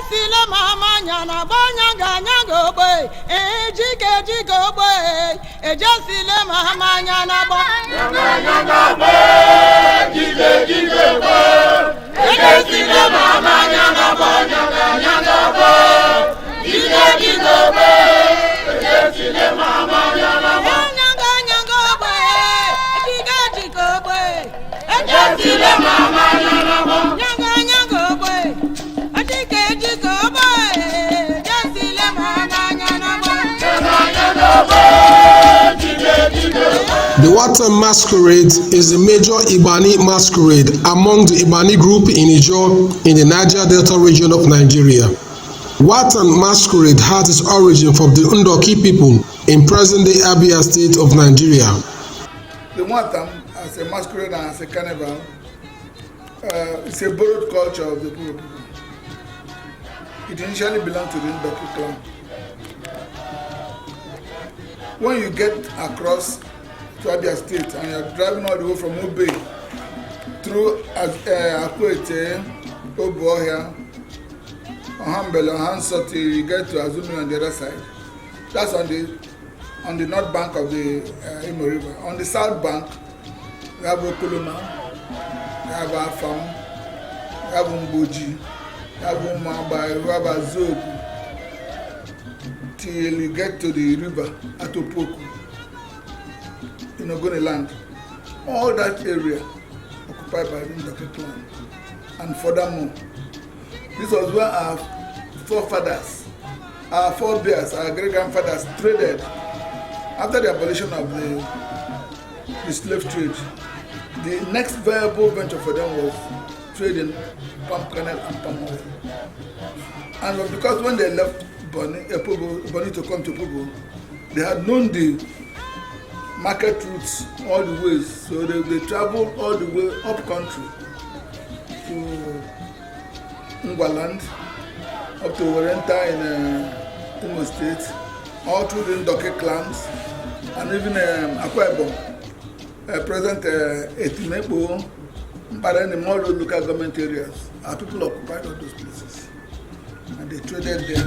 Ejesile mama nyana banya nyago boy. Ejike boy. Ejesile mama nyana banya boy. Jike boy. Ejesile mama nyana boy. Jike boy. Ejesile mama nyana boy. Ejesile mama nyana boy. The NWAOTAM masquerade is the major Ibani masquerade among the Ibani group in Ijaw in the Niger Delta region of Nigeria. NWAOTAM masquerade has its origin from the Ndoki people in present-day Abia state of Nigeria. The NWAOTAM as a masquerade and as a carnival, it's a borrowed culture of the people. It initially belonged to the Ndoki clan. When you get across to Abia State and you're driving all the way from Obe through Akwete, Obuohia, Ohambele, Ohansoti, you get to Azumi on the other side. That's on the north bank of the Imo River. On the south bank, we have Okoloma, we have Afam, we have Mboji, we have Umaba, we have Azogu, till you get to the river at Opoku, in Ogoniland. All that area occupied by the Ndoki clan. And furthermore, this was where our forefathers, our forebears, our great-grandfathers traded. After the abolition of the slave trade, the next viable venture for them was trading palm kernel and palm oil. And because when they left Boni to come to Pogo, they had known the market routes all the ways, so they traveled all the way up country to Ngwaland, up to Warenta in Imo State, all through the Ndoki clans, and even Akwa Ibom, present Etimebo, Mparene, in all those local government areas. Our people occupied all those places, and they traded there.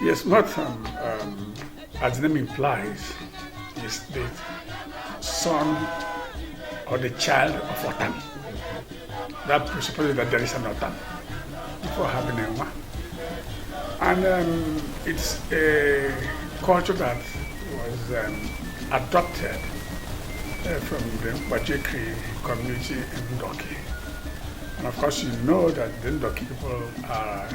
Yes, NWAOTAM, as the name implies, is the son or the child of Otam. That presupposes that there is an Otam before having a Nwa. And it's a culture that was adopted from the Bajikri community in Ndoki. And of course, you know that the Ndoki people are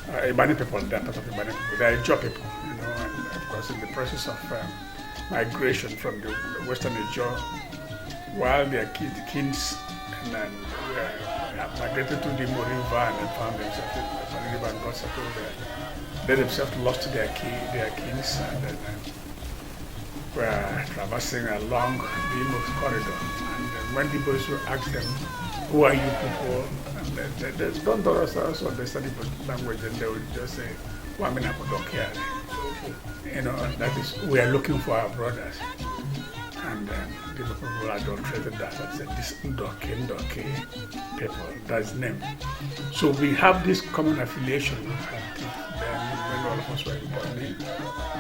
Ibani people, they are part of Ibani people, they are Ijaw people, you know, and of course in the process of migration from the western Ijaw, while their kins and then migrated to the Imo River and then found themselves in the Ibani River and got settled there. They themselves lost their kins and then were traversing along the Imo corridor. And when the boys would ask them, "Who are you people?" and they don't also understand the language, and they would just say, "Wamina Podokia." You know, that is, we are looking for our brothers. And the people adulterated that and said, "This Ndoki people, that's the name." So we have this common affiliation. Then when all of us were born in,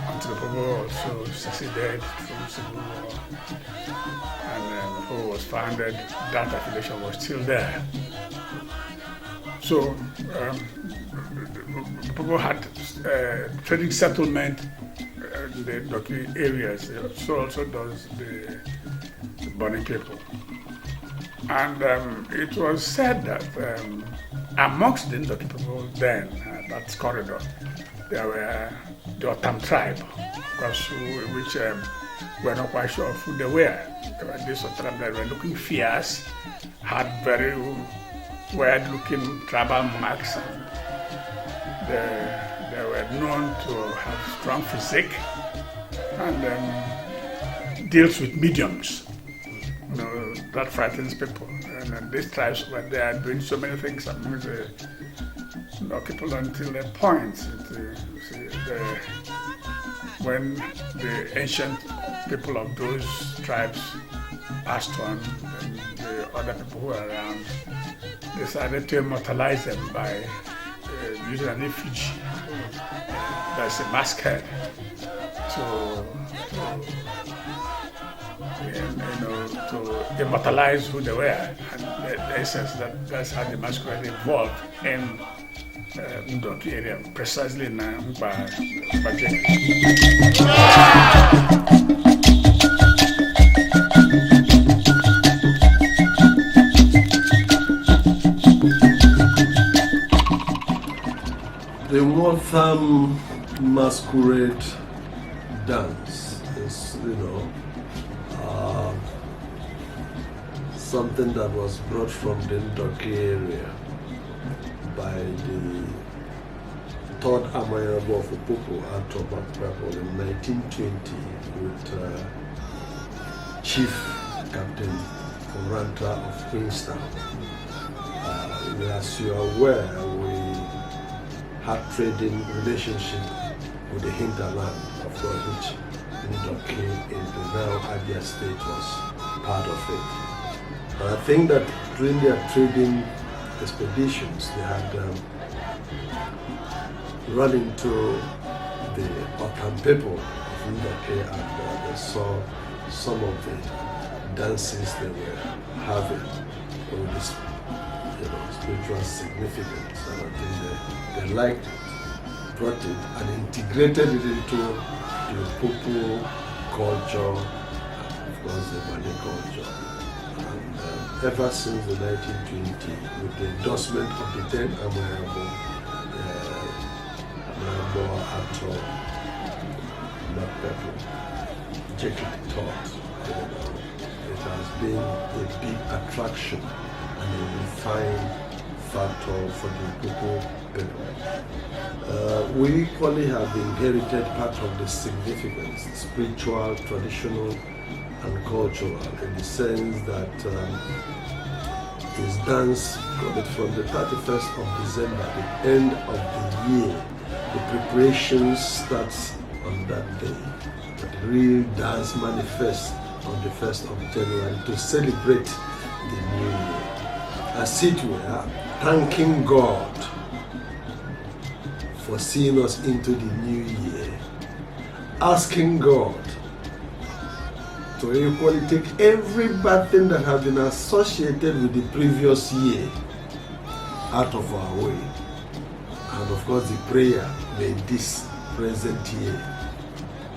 until the people also seceded from civil war, and before it was founded, that affiliation was still there. So the people had trading settlement in the Ndoki areas. So also does the Boni people. And it was said that amongst the Ndoki people then, that corridor, there were the Otam tribe, which we're not quite sure of who they were. There were these Otam that were looking fierce, had very weird-looking tribal marks. They were known to have strong physique and deals with mediums. You know, that frightens people. And these tribes were there doing so many things among the people until a point. when the ancient people of those tribes passed on, and the other people who were around decided to immortalize them by using an effigy. That's a masquerade to immortalize who they were. And the essence that's how the masquerade evolved in Ndoki area, precisely in Bajek. The NWAOTAM masquerade dance is, something that was brought from the Ndoki area by the 3rd Amayabo of Opopo Atobakwapo in 1920 with Chief Captain Oranta of Queenstown. As you are aware, we had trading relationship with the hinterland, of course, which Ndoki in the now Abia state was part of it. But I think that during their trading expeditions, they had run into the NWAOTAM people of Ndoki, and they saw some of the dances they were having with this spiritual significance, and I think they liked it, brought it, and integrated it into the Popo culture, and of course the Mali culture. And ever since the 1920s, with the endorsement of the then Amayabo Ato Mapepo, Jackie taught, it has been a big attraction and a refined factor for the Popo people. We equally have inherited part of the significance, spiritual, traditional, and cultural, in the sense that his dance, from the 31st of December, the end of the year, the preparations starts on that day. But the real dance manifests on the 1st of January to celebrate the new year. As it were, thanking God for seeing us into the new year, asking God to equally take every bad thing that has been associated with the previous year out of our way. And of course the prayer, may this present year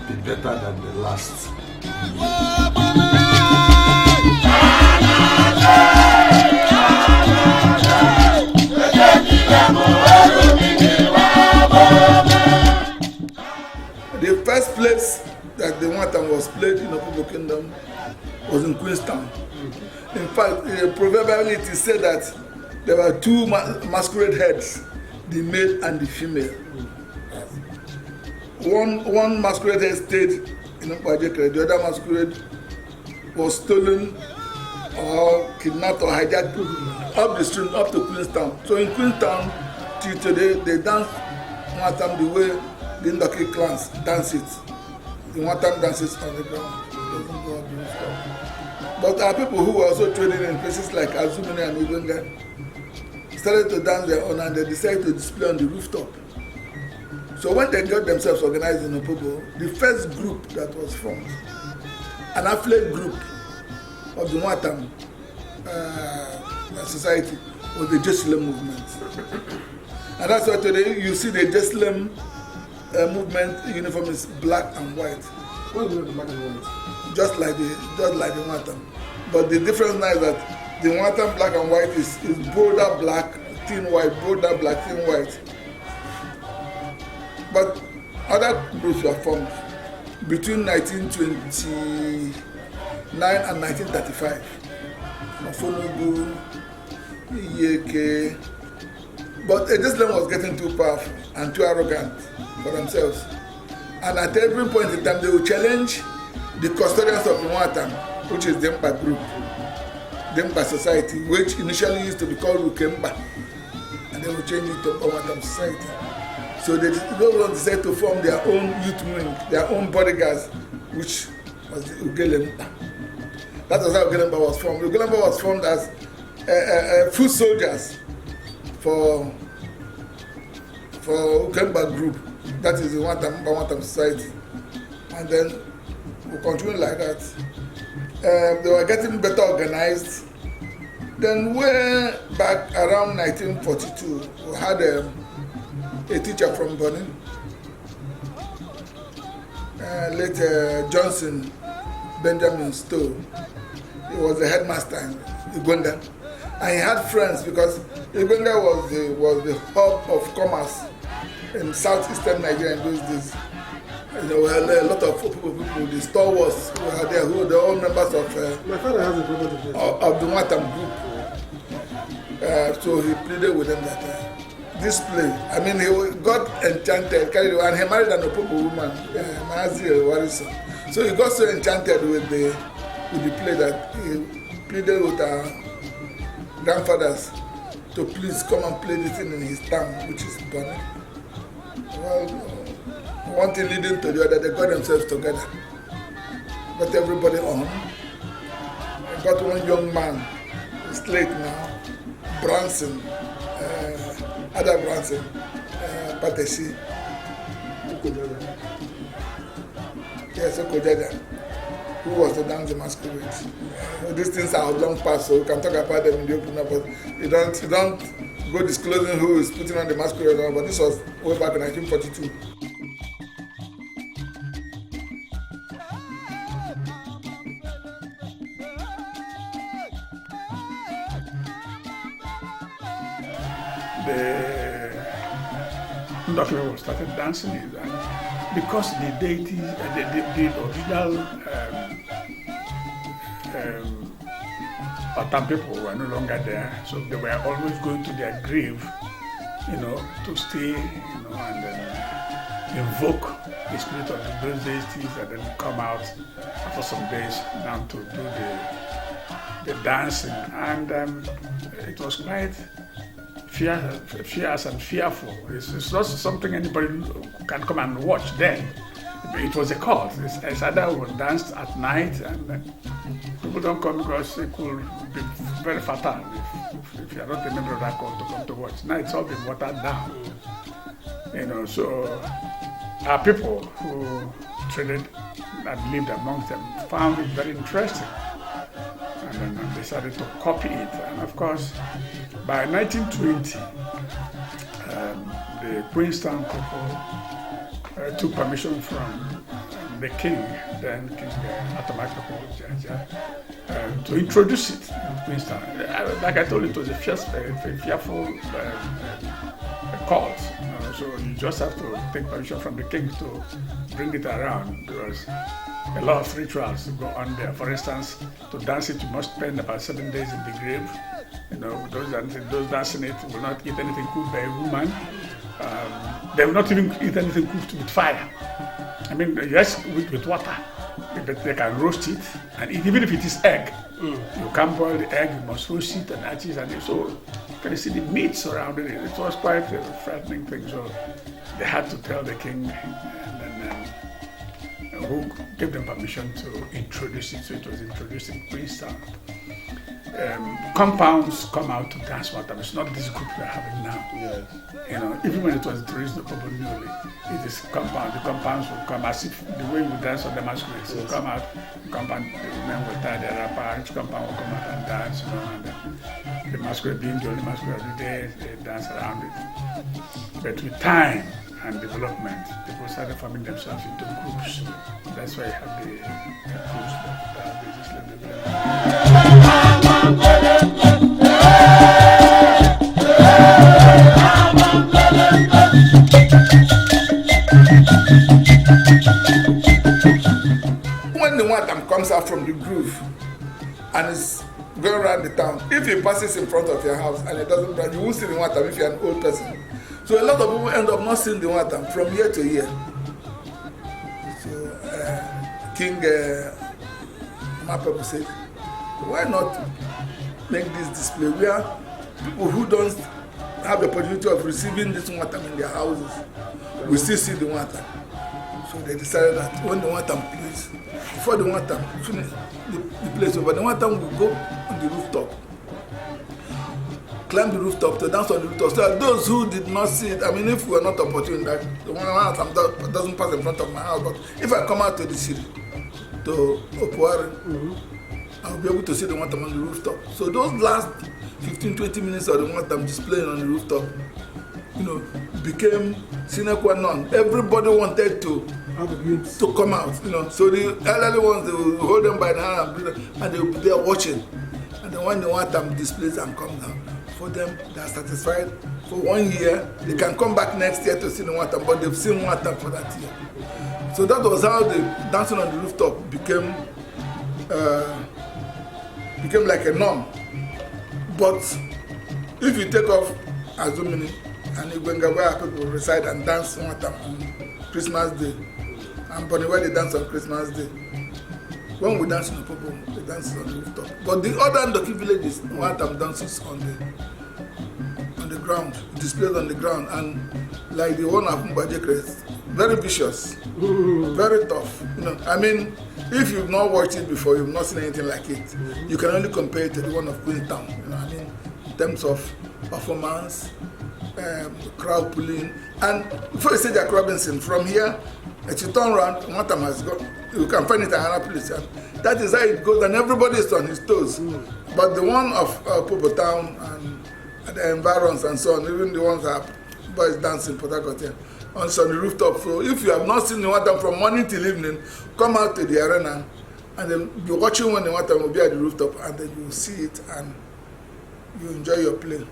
be better than the last year. The first place that the NWAOTAM was played in Opobo Kingdom was in Queenstown. In fact, proverbially it is said that there were two masquerade heads, the male and the female. One masquerade head stayed in Bajek, the other masquerade was stolen or kidnapped or hijacked up the stream up to Queenstown. So in Queenstown, till today, they dance NWAOTAM the way the Ndoki clans dance it. The NWAOTAM dances on the ground. It doesn't go up the rooftop. But there are people who were also trading in places like Azumini and Ubenga started to dance their own, and they decided to display on the rooftop. So when they got themselves organized in Opobo, the first group that was formed, an affiliate group of the NWAOTAM society, was the Jerusalem movement. And that's why today you see the Jerusalem movement uniform is black and white. What is the black and white? Just like the NWAOTAM. But the difference now is that the NWAOTAM black and white is border black, thin white, border black, thin white. But other groups were formed between 1929 and 1935. Mafonogu, Iyeke. But Jerusalem was getting too powerful and too arrogant for themselves. And at every point in time, they would challenge the custodians of the NWAOTAM, which is the Mpa group, the Mpa society, which initially used to be called Rukemba, and they would change it to NWAOTAM society. So those ones decided to form their own youth wing, their own bodyguards, which was the Ugelemba. That was how Ugelemba was formed. Ugelemba was formed as foot soldiers for Ugelemba group. That is the NWAOTAM society. And then we continued like that. They were getting better organized. Then way back around 1942, we had a teacher from Benin, late Johnson Benjamin Stowe. He was the headmaster in Uganda, and he had friends because Uganda was the hub of commerce in southeastern Nigeria in those days. There were a lot of people, the stalwarts who were there, who were all members of My father has a property of the NWAOTAM group. So he pleaded with them that this play, I mean, he got enchanted, carried away, and he married an Opobo woman, Maazi Warison. So he got so enchanted with the play that he pleaded with our grandfathers to please come and play this thing in his town, which is Benin. Well, one thing leading to the other, they got themselves together, got everybody on. They got one young man, he's late now, Branson, Ada Branson, Pateshi. Yes, Jaja, who was to dance the masquerade. These things are long past, so we can talk about them in the open, but you don't go disclosing who is putting on the masquerade, but this was way back in 1942. The Ndokwe started dancing it, and because the deities, the original Otam people were no longer there, so they were always going to their grave, to stay, and then invoke the spirit of those deities, and then come out after some days down to do the dancing, and it was quite fierce and fearful. It's not something anybody can come and watch then. It was a cult. It's either we danced at night and people don't come because it could be very fatal if you are not a member of that cult to come to watch. Now it's all been watered down. So our people who traded and lived amongst them found it very interesting. And then decided to copy it. And of course, by 1920, the Queenstown people took permission from the king, then King Sopirinye Jaja, to introduce it in Queenstown. Like I told you, it was a fearful cult. So you just have to take permission from the king to bring it around, because a lot of rituals go on there. For instance, to dance it, you must spend about 7 days in the grave. Those dancing it will not eat anything cooked by a woman. They will not even eat anything cooked with fire. I mean, yes, with water. But they can roast it, and even if it is egg, you can't boil the egg, you must roast it and ashes, and so you can see the meat surrounding it. It was quite a frightening thing, so they had to tell the king, and then who gave them permission to introduce it. So it was introduced in Queenstown. Compounds come out to dance NWAOTAM. It's not this group we're having now. Yes. Even when it was introduced to Bobo Newly, it is compound. The compounds will come as if the way we dance on the masquerade. So come out, compound, the women will tie their wrapper, each compound will come out and dance, and the masquerade being the only masquerade of the day, they dance around it. But with time and development, people started forming themselves into groups. That's why you have the groups that basically when the NWAOTAM comes out from the groove and is going around the town, if he passes in front of your house and it doesn't run, you won't see the NWAOTAM if you're an old person. So a lot of people end up not seeing the NWAOTAM from year to year. So King Mapepu said, why not make this display where people who don't have the opportunity of receiving this NWAOTAM in their houses, we still see the NWAOTAM. So they decided that when the NWAOTAM plays, before the NWAOTAM finish the place over, the NWAOTAM will go on the rooftop, climb the rooftop to dance on the rooftop. So those who did not see it, I mean, if we are not opportune, that the NWAOTAM doesn't pass in front of my house, but if I come out to the city, to Opuari, I'll be able to see the NWAOTAM on the rooftop. So those last 15-20 minutes of the NWAOTAM displaying on the rooftop, became sine qua non. Everybody wanted to come out, So the elderly ones, they will hold them by the hand and they will be there watching. And then when the NWAOTAM displays and comes down, for them, they are satisfied. For 1 year, they can come back next year to see the NWAOTAM, but they've seen NWAOTAM for that year. So that was how the dancing on the rooftop became like a norm. But if you take off Azumini and Igwenga, where people reside and dance NWAOTAM on Christmas Day, and Bonnie where they dance on Christmas Day, when we dance in the Popo, they dance on the rooftop. But the other Ndoki villages, NWAOTAM dances on the ground, displayed on the ground, and like the one of Mbajekre, very vicious, very tough. I mean, if you've not watched it before, you've not seen anything like it. You can only compare it to the one of Queenstown. I mean, in terms of performance, crowd pulling, and before you say Jack Robinson, from here, if you turn around, NWAOTAM has got. You can find it in another place. That is how it goes, and everybody is on his toes. But the one of Popo Town and the environs and so on, even the ones that boys dancing Port Harcourt here, on the rooftop. So if you have not seen the NWAOTAM from morning till evening, come out to the arena and then be watching when the NWAOTAM will be at the rooftop, and then you will see it and you enjoy your play.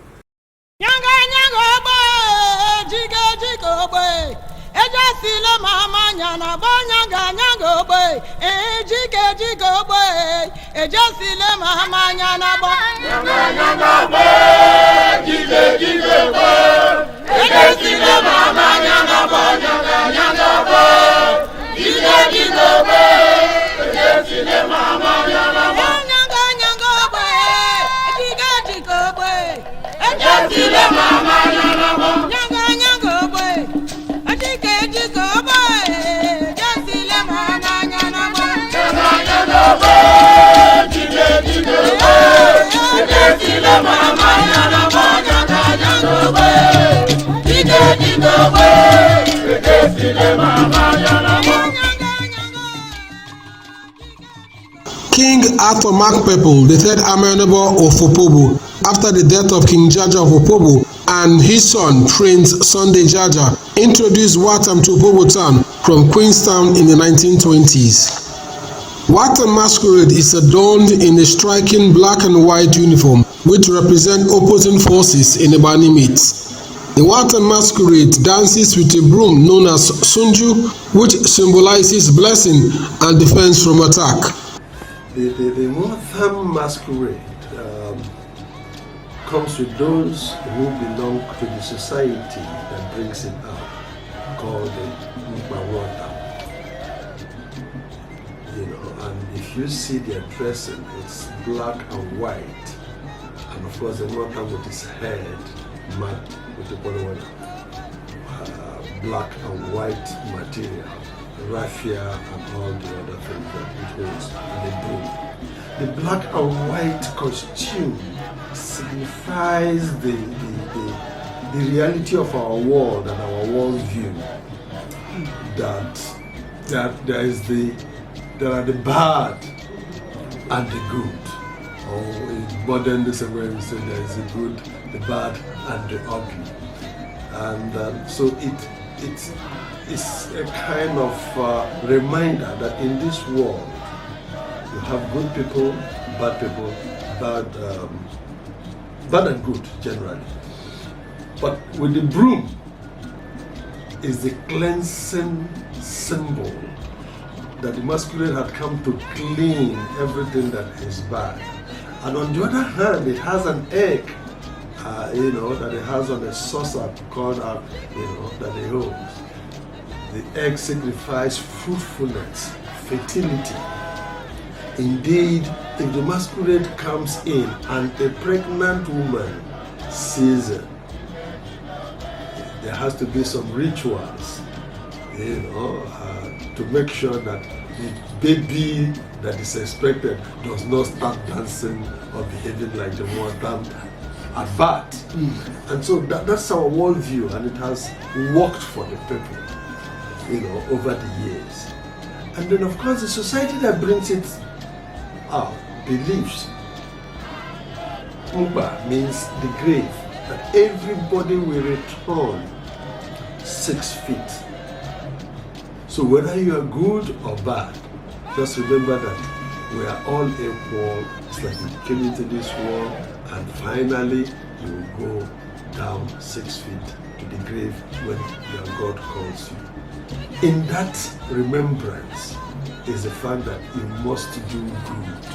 Ejesile mama nyana banyanga nyanga boy ejike boy ejesile mama nyana nyanga boy jike boy ejesile mama nyana boy jike boy ejesile mama nyana boy ejesile mama nyana boy King Arthur Makpepel, the third amenable of Opobo, after the death of King Jaja of Opobo, and his son, Prince Sunday Jaja, introduced NWAOTAM to Opobo town from Queenstown in the 1920s. NWAOTAM masquerade is adorned in a striking black and white uniform, which represent opposing forces in Ibani myths. The NWAOTAM masquerade dances with a broom known as Sunju, which symbolizes blessing and defense from attack. The NWAOTAM masquerade comes with those who belong to the society that brings it out, called the NWAOTAM. And if you see their dressing, it's black and white, and of course the NWAOTAM with his head marked with the body black and white material, raffia and all the other things that it holds, and the broom. The black and white costume signifies the reality of our world and our world view. That there are the bad and the good. Or in modern day way we say there is the good, the bad, and the ugly. And so it's a kind of reminder that in this world you have good people, bad and good generally. But with the broom is the cleansing symbol that the masquerade had come to clean everything that is bad. And on the other hand, it has an egg, that it has on a saucer called, that it holds. The egg signifies fruitfulness, fertility. Indeed, if the masquerade comes in and a pregnant woman sees it, there has to be some rituals, to make sure that the baby that is expected does not start dancing or behaving like the NWAOTAM at birth. And so that's our worldview, and it has worked for the people, over the years. And then, of course, the society that brings it out believes Uba means the grave, that everybody will return 6 feet. So whether you are good or bad, just remember that we are all equal. It's like you came into this world and finally you will go down 6 feet to the grave when your God calls you. In that remembrance is the fact that you must do good.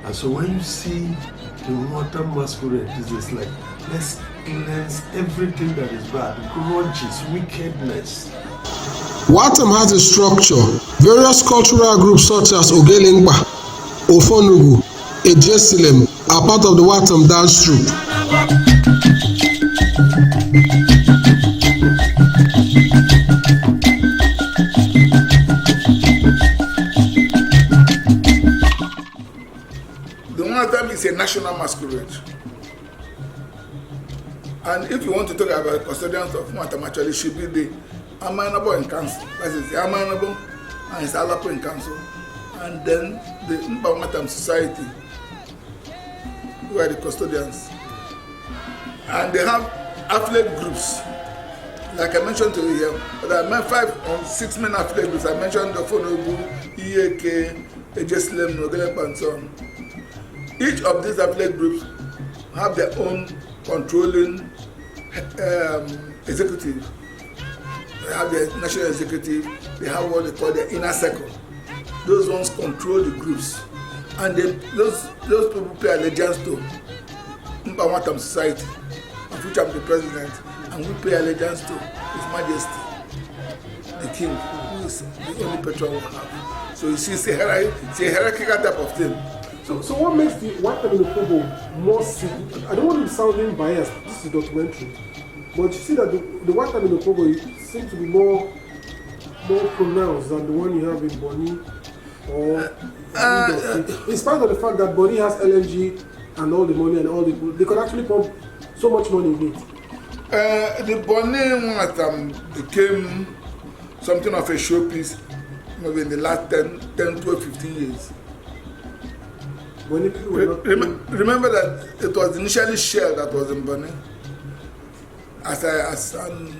And so when you see the NWAOTAM masquerade, it's like, let's cleanse everything that is bad, grudges, wickedness. NWAOTAM has a structure. Various cultural groups such as Ogelengba, Ofonugu, Ejesilem are part of the NWAOTAM dance troupe. The NWAOTAM is a national masquerade. And if you want to talk about custodians of NWAOTAM, actually should be the Amanabo in council. That is the Amanabo and it's Alapo in council. And then the NWAOTAM society, who are the custodians. And they have affiliate groups. Like I mentioned to you here, there are 5 or 6 main affiliate groups. I mentioned the Fonobu, EAK, Ejesilem, Ogelengba, and so on. Each of these affiliate groups have their own controlling executive. They have their national executive. They have what they call their inner circle. Those ones control the groups, and then those people pay allegiance to NWAOTAM society, of which I'm the president, and we pay allegiance to His Majesty, the King, who is the only patron we have. So you see, it's a hierarchical type of thing. So what makes the NWAOTAM in Opobo more significant? I don't want to be sounding biased, this is documentary, but you see that the NWAOTAM in Opobo seems to be more pronounced than the one you have in Bonny or in spite of the fact that Bonny has LNG and all the money and all they could actually pump so much money in it. The Bonny NWAOTAM became something of a showpiece maybe in the last 10, 12, 15 years. Remember that it was initially Shell that was in Bonny as an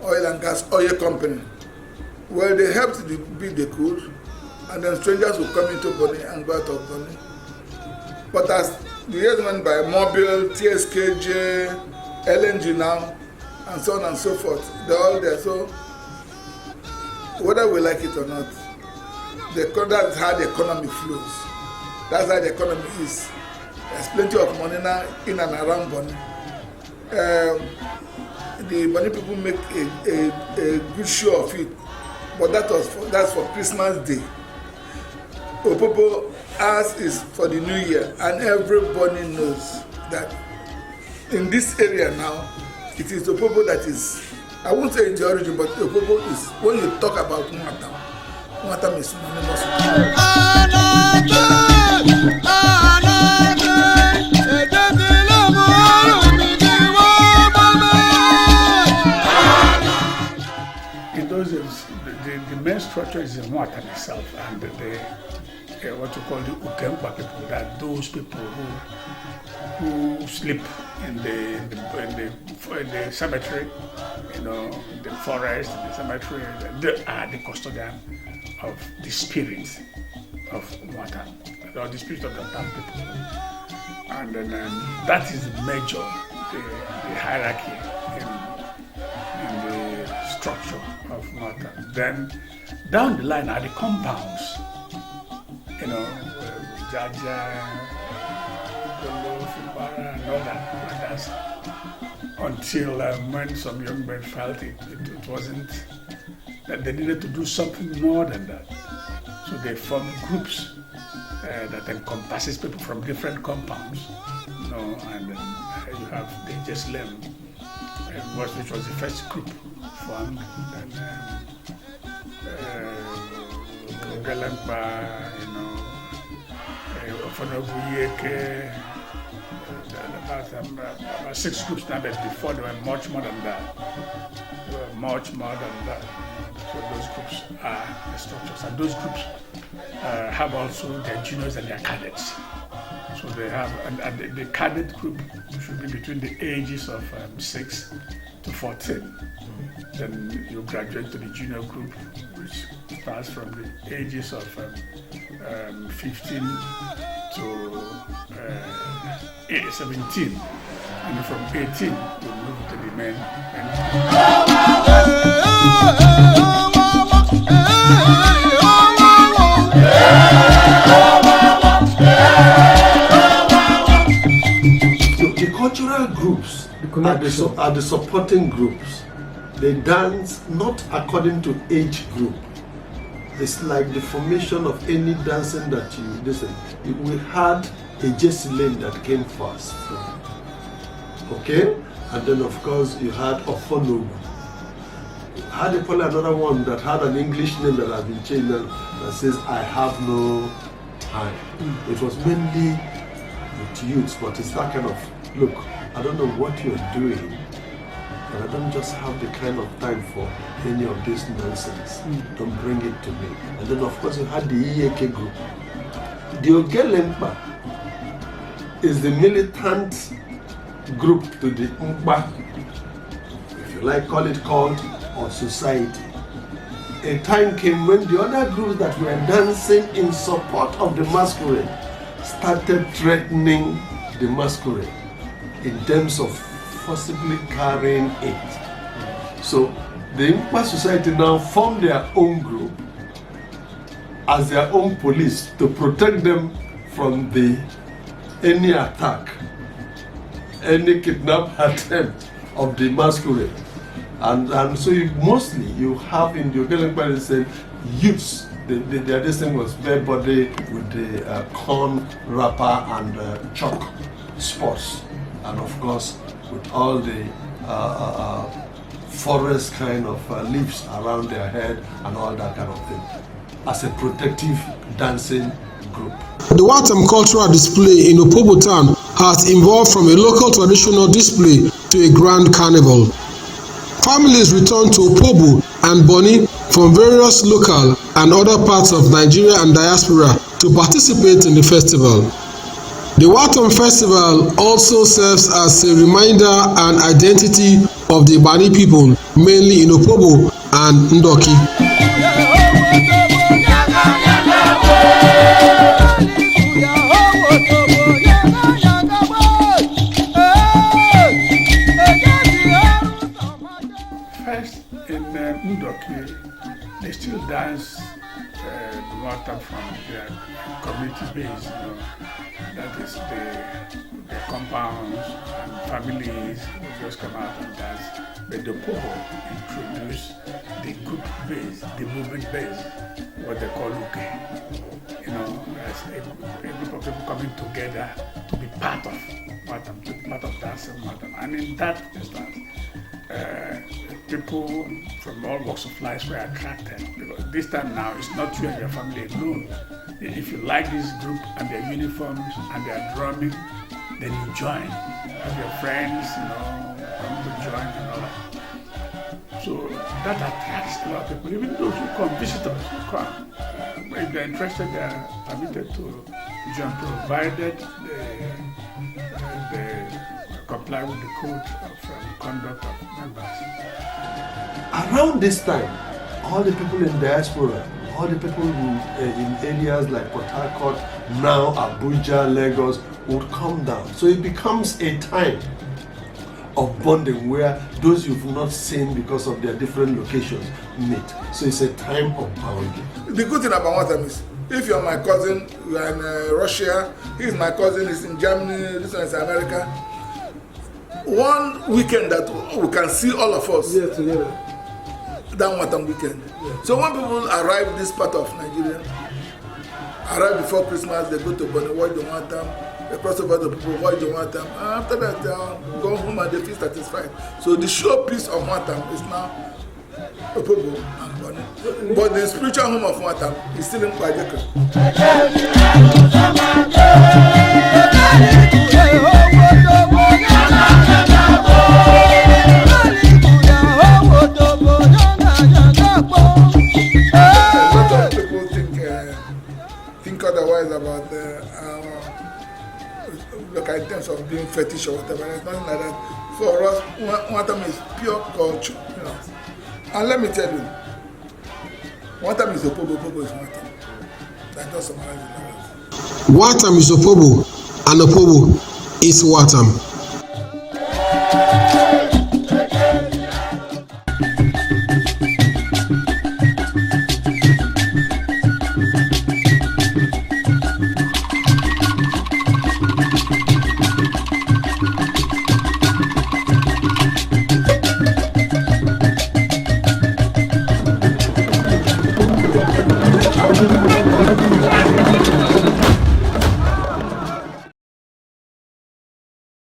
oil and gas oil company. Well, they helped the bid they could, and then strangers would come into Bonny and go out of Bonny. But as the years went by, Mobil, TSKJ, LNG now, and so on and so forth, they're all there. So whether we like it or not, that's how the economy flows. That's how the economy is. There's plenty of money now in and around Bonny. The Bonny people make a good show of it, but that's for Christmas Day. Opobo as is for the New Year, and everybody knows that in this area now, it is Opobo that is, I won't say it's the origin, but Opobo is, when you talk about NWAOTAM is synonymous. In those days, the main structure is the NWAOTAM itself, and what you call the Ukempa people, that those people who sleep in the cemetery, the forest, the cemetery, they are the custodian of the spirit of NWAOTAM, or the spirit of the NWAOTAM people. And then that is the major, the hierarchy in the structure of NWAOTAM. Then down the line are the compounds, Jaja, Fubara, and all that. Until when some young men felt it wasn't, that they needed to do something more than that. So they formed groups that encompasses people from different compounds, and then you have the Ejesilem which was the first group formed. And Galampa, Ofonoguyeke, about 6 groups now, but before there were much more than that. So those groups are the structures, and those groups have also their juniors and their cadets. So they have, and the cadet group should be between the ages of 6 to 14. Then you graduate to the junior group, which starts from the ages of 15 to 17. And from 18, you move to the main. The cultural groups are the supporting groups. They dance not according to age group. It's like the formation of any dancing that you listen. We had a Jesse Lane that came first. Okay? And then of course you had Ofonogu. Had probably another one that had an English name that has been changed that says I have no time. It was mainly with youths, but it's that kind of look, I don't know what you're doing, but I don't just have the kind of time for any of this nonsense. Don't bring it to me. And then of course you had the EAK group. The Ogelempa is the militant group to the Mpa, if you like, call it cult or society. A time came when the other groups that were dancing in support of the masquerade started threatening the masquerade in terms of forcibly carrying it. So the Mpa society now formed their own group as their own police to protect them from any attack, any kidnap attempt of the masquerade. And so mostly you have in the Ogelempa saying youths, their this thing was bare body with the corn wrapper and chalk spots, and of course with all the forest kind of leaves around their head and all that kind of thing, as a protective dancing group. The NWAOTAM cultural display in Opobo town has evolved from a local traditional display to a grand carnival. Families return to Opobo and Bonny from various local and other parts of Nigeria and diaspora to participate in the festival. The NWAOTAM festival also serves as a reminder and identity of the Ibani people, mainly in Opobo and Ndoki. First, in Ndoki, they still dance NWAOTAM from their community base, that is the compounds and families who just come out and dance. But the Opobo introduced the group base, the movement base, what they call Uke. As a group of people coming together to be part of NWAOTAM, to be part of dancing NWAOTAM. And in that instance, people from all walks of life were attracted, because this time now it's not you and your family alone. If you like this group and their uniforms and their drumming, then you join. Have your friends, come to join and all that. So that attracts a lot of people. Even those who come, visitors who come, if they're interested, they are permitted to join, provided they comply with the code of conduct of members. Around this time, all the people in diaspora, all the people in areas like Port Harcourt, now Abuja, Lagos, would come down. So it becomes a time of bonding where those you've not seen because of their different locations meet. So it's a time of bonding. The good thing about NWAOTAM is, if you're my cousin, you are in Russia, he's my cousin, he's in Germany, this one is America. One weekend that we can see all of us. Yeah, together. That NWAOTAM weekend. Yeah. So when people arrive this part of Nigeria, arrive before Christmas, they go to Bonny, watch the NWAOTAM, they cross over the people, watch the NWAOTAM, and after that they go home and they feel satisfied. So the showpiece of NWAOTAM is now Opobo and Bonny. But the spiritual home of NWAOTAM is still in Kwajeka. Think otherwise about like in terms of being fetish or whatever. There's nothing like that. For us, NWAOTAM is pure culture, you know. And let me tell you, NWAOTAM is Opobo, Opobo is NWAOTAM. That does summarize it. NWAOTAM is Opobo and Opobo is NWAOTAM.